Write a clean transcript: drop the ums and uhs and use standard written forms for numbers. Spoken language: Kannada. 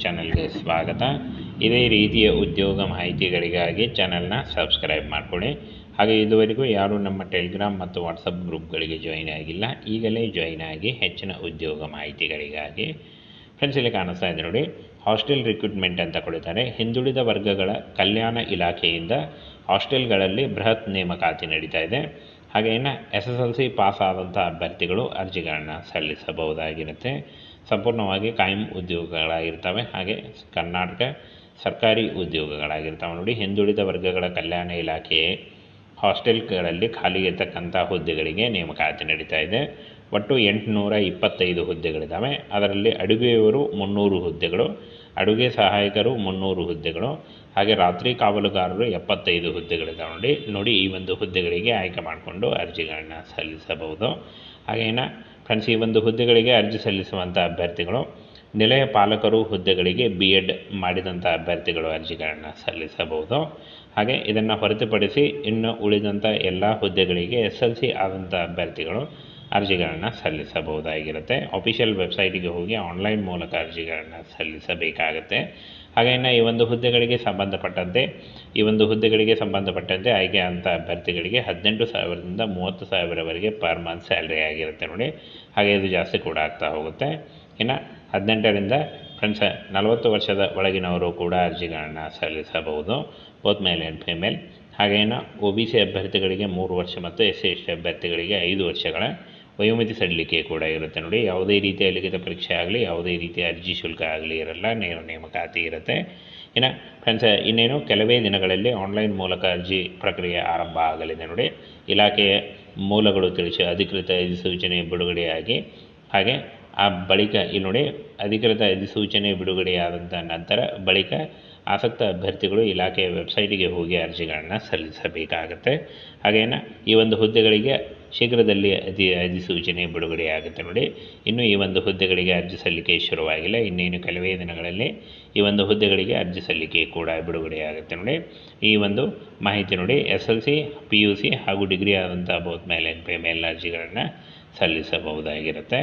ಚಾನಲ್ಗೆ ಸ್ವಾಗತ. ಇದೇ ರೀತಿಯ ಉದ್ಯೋಗ ಮಾಹಿತಿಗಳಿಗಾಗಿ ಚಾನಲ್ನ ಸಬ್ಸ್ಕ್ರೈಬ್ ಮಾಡಿಕೊಳ್ಳಿ. ಹಾಗೆ ಇದುವರೆಗೂ ಯಾರು ನಮ್ಮ ಟೆಲಿಗ್ರಾಮ್ ಮತ್ತು ವಾಟ್ಸಪ್ ಗ್ರೂಪ್ಗಳಿಗೆ ಜಾಯಿನ್ ಆಗಿಲ್ಲ, ಈಗಲೇ ಜಾಯಿನ್ ಆಗಿ ಹೆಚ್ಚಿನ ಉದ್ಯೋಗ ಮಾಹಿತಿಗಳಿಗಾಗಿ. ಫ್ರೆಂಡ್ಸ್, ಇಲ್ಲಿ ಕಾಣಿಸ್ತಾ ಇದೆ ನೋಡಿ, ಹಾಸ್ಟೆಲ್ ರಿಕ್ರೂಟ್ಮೆಂಟ್ ಅಂತ ಕೊಡ್ತಾರೆ. ಹಿಂದುಳಿದ ವರ್ಗಗಳ ಕಲ್ಯಾಣ ಇಲಾಖೆಯಿಂದ ಹಾಸ್ಟೆಲ್ಗಳಲ್ಲಿ ಬೃಹತ್ ನೇಮಕಾತಿ ನಡೀತಾ ಇದೆ. ಹಾಗೆ ಇನ್ನು SSLC ಪಾಸ್ ಆದಂಥ ಅಭ್ಯರ್ಥಿಗಳು ಅರ್ಜಿಗಳನ್ನು ಸಲ್ಲಿಸಬಹುದಾಗಿರುತ್ತೆ. ಸಂಪೂರ್ಣವಾಗಿ ಕಾಯಂ ಉದ್ಯೋಗಗಳಾಗಿರ್ತವೆ, ಹಾಗೆ ಕರ್ನಾಟಕ ಸರ್ಕಾರಿ ಉದ್ಯೋಗಗಳಾಗಿರ್ತವೆ ನೋಡಿ. ಹಿಂದುಳಿದ ವರ್ಗಗಳ ಕಲ್ಯಾಣ ಇಲಾಖೆಯ ಹಾಸ್ಟೆಲ್ಗಳಲ್ಲಿ ಖಾಲಿ ಇರತಕ್ಕಂಥ ಹುದ್ದೆಗಳಿಗೆ ನೇಮಕಾತಿ ನಡೀತಾ ಇದೆ. ಒಟ್ಟು 825 ಹುದ್ದೆಗಳಿದ್ದಾವೆ. ಅದರಲ್ಲಿ ಅಡುಗೆಯವರು 300 ಹುದ್ದೆಗಳು, ಅಡುಗೆ ಸಹಾಯಕರು 300 ಹುದ್ದೆಗಳು, ಹಾಗೆ ರಾತ್ರಿ ಕಾವಲುಗಾರರು 75 ಹುದ್ದೆಗಳಿದ್ದಾವೆ ನೋಡಿ. ಈ ಒಂದು ಹುದ್ದೆಗಳಿಗೆ ಆಯ್ಕೆ ಮಾಡಿಕೊಂಡು ಅರ್ಜಿಗಳನ್ನು ಸಲ್ಲಿಸಬಹುದು. ಹಾಗೇನ ಫ್ರೆಂಡ್ಸ್, ಈ ಒಂದು ಹುದ್ದೆಗಳಿಗೆ ಅರ್ಜಿ ಸಲ್ಲಿಸುವಂಥ ಅಭ್ಯರ್ಥಿಗಳು ನಿಲಯ ಪಾಲಕರು ಹುದ್ದೆಗಳಿಗೆ BEd ಮಾಡಿದಂಥ ಅಭ್ಯರ್ಥಿಗಳು ಅರ್ಜಿಗಳನ್ನು ಸಲ್ಲಿಸಬಹುದು. ಹಾಗೆ ಇದನ್ನು ಹೊರತುಪಡಿಸಿ ಇನ್ನು ಉಳಿದಂಥ ಎಲ್ಲ ಹುದ್ದೆಗಳಿಗೆ SLC ಆದಂಥ ಅಭ್ಯರ್ಥಿಗಳು ಅರ್ಜಿಗಳನ್ನು ಸಲ್ಲಿಸಬಹುದಾಗಿರುತ್ತೆ. ಅಫಿಷಿಯಲ್ ವೆಬ್ಸೈಟಿಗೆ ಹೋಗಿ ಆನ್ಲೈನ್ ಮೂಲಕ ಅರ್ಜಿಗಳನ್ನು ಸಲ್ಲಿಸಬೇಕಾಗುತ್ತೆ. ಹಾಗೆಯೇ ಈ ಒಂದು ಹುದ್ದೆಗಳಿಗೆ ಸಂಬಂಧಪಟ್ಟಂತೆ ಆಯ್ಕೆ ಅಂತ ಅಭ್ಯರ್ಥಿಗಳಿಗೆ 18,000ದಿಂದ 30,000ವರೆಗೆ ಪರ್ ಮಂತ್ ಸ್ಯಾಲ್ರಿ ಆಗಿರುತ್ತೆ ನೋಡಿ. ಹಾಗೆ ಇದು ಜಾಸ್ತಿ ಕೂಡ ಆಗ್ತಾ ಹೋಗುತ್ತೆ. ಇನ್ನು 18ರಿಂದ ಫ್ರೆಂಡ್ಸ್ 40 ವರ್ಷದ ಒಳಗಿನವರು ಕೂಡ ಅರ್ಜಿಗಳನ್ನು ಸಲ್ಲಿಸಬಹುದು, ಬೋತ್ ಮೇಲ್ ಆ್ಯಂಡ್ ಫಿಮೇಲ್. ಹಾಗೇನು OBC ಅಭ್ಯರ್ಥಿಗಳಿಗೆ 3 ವರ್ಷ ಮತ್ತು SC/ST ಅಭ್ಯರ್ಥಿಗಳಿಗೆ 5 ವರ್ಷಗಳ ವಯೋಮಿತಿ ಸಡಿಲಿಕೆ ಕೂಡ ಇರುತ್ತೆ ನೋಡಿ. ಯಾವುದೇ ರೀತಿಯ ಲಿಖಿತ ಪರೀಕ್ಷೆ ಆಗಲಿ, ಯಾವುದೇ ರೀತಿಯ ಅರ್ಜಿ ಶುಲ್ಕ ಆಗಲಿ ಇರಲ್ಲ, ನೇರ ನೇಮಕಾತಿ ಇರುತ್ತೆ. ಇನ್ನು ಫ್ರೆಂಡ್ಸ್, ಇನ್ನೇನು ಕೆಲವೇ ದಿನಗಳಲ್ಲಿ ಆನ್ಲೈನ್ ಮೂಲಕ ಅರ್ಜಿ ಪ್ರಕ್ರಿಯೆ ಆರಂಭ ಆಗಲಿದೆ ನೋಡಿ. ಇಲಾಖೆಯ ಮೂಲಗಳು ತಿಳಿಸಿ ಅಧಿಕೃತ ಅಧಿಸೂಚನೆ ಬಿಡುಗಡೆಯಾಗಿ, ಹಾಗೆ ಆ ಬಳಿಕ ಇಲ್ಲಿ ನೋಡಿ, ಅಧಿಕೃತ ಅಧಿಸೂಚನೆ ಬಿಡುಗಡೆಯಾದಂಥ ನಂತರ ಬಳಿಕ ಆಸಕ್ತ ಅಭ್ಯರ್ಥಿಗಳು ಇಲಾಖೆಯ ವೆಬ್ಸೈಟಿಗೆ ಹೋಗಿ ಅರ್ಜಿಗಳನ್ನು ಸಲ್ಲಿಸಬೇಕಾಗುತ್ತೆ. ಹಾಗೇನು ಈ ಒಂದು ಹುದ್ದೆಗಳಿಗೆ ಶೀಘ್ರದಲ್ಲಿ ಅಧಿಸೂಚನೆ ಬಿಡುಗಡೆಯಾಗುತ್ತೆ ನೋಡಿ. ಇನ್ನು ಈ ಒಂದು ಹುದ್ದೆಗಳಿಗೆ ಅರ್ಜಿ ಸಲ್ಲಿಕೆ ಶುರುವಾಗಿಲ್ಲ, ಇನ್ನೇನು ಕೆಲವೇ ದಿನಗಳಲ್ಲಿ ಈ ಒಂದು ಹುದ್ದೆಗಳಿಗೆ ಅರ್ಜಿ ಸಲ್ಲಿಕೆ ಕೂಡ ಬಿಡುಗಡೆಯಾಗುತ್ತೆ ನೋಡಿ. ಈ ಒಂದು ಮಾಹಿತಿ ನೋಡಿ, SLC, PUC ಹಾಗೂ ಡಿಗ್ರಿ ಆದಂಥ ಬೋತ್ ಮೇಲ್ ಆ್ಯಂಡ್ ಫಿಮೇಲ್ ಅರ್ಜಿಗಳನ್ನು ಸಲ್ಲಿಸಬಹುದಾಗಿರುತ್ತೆ.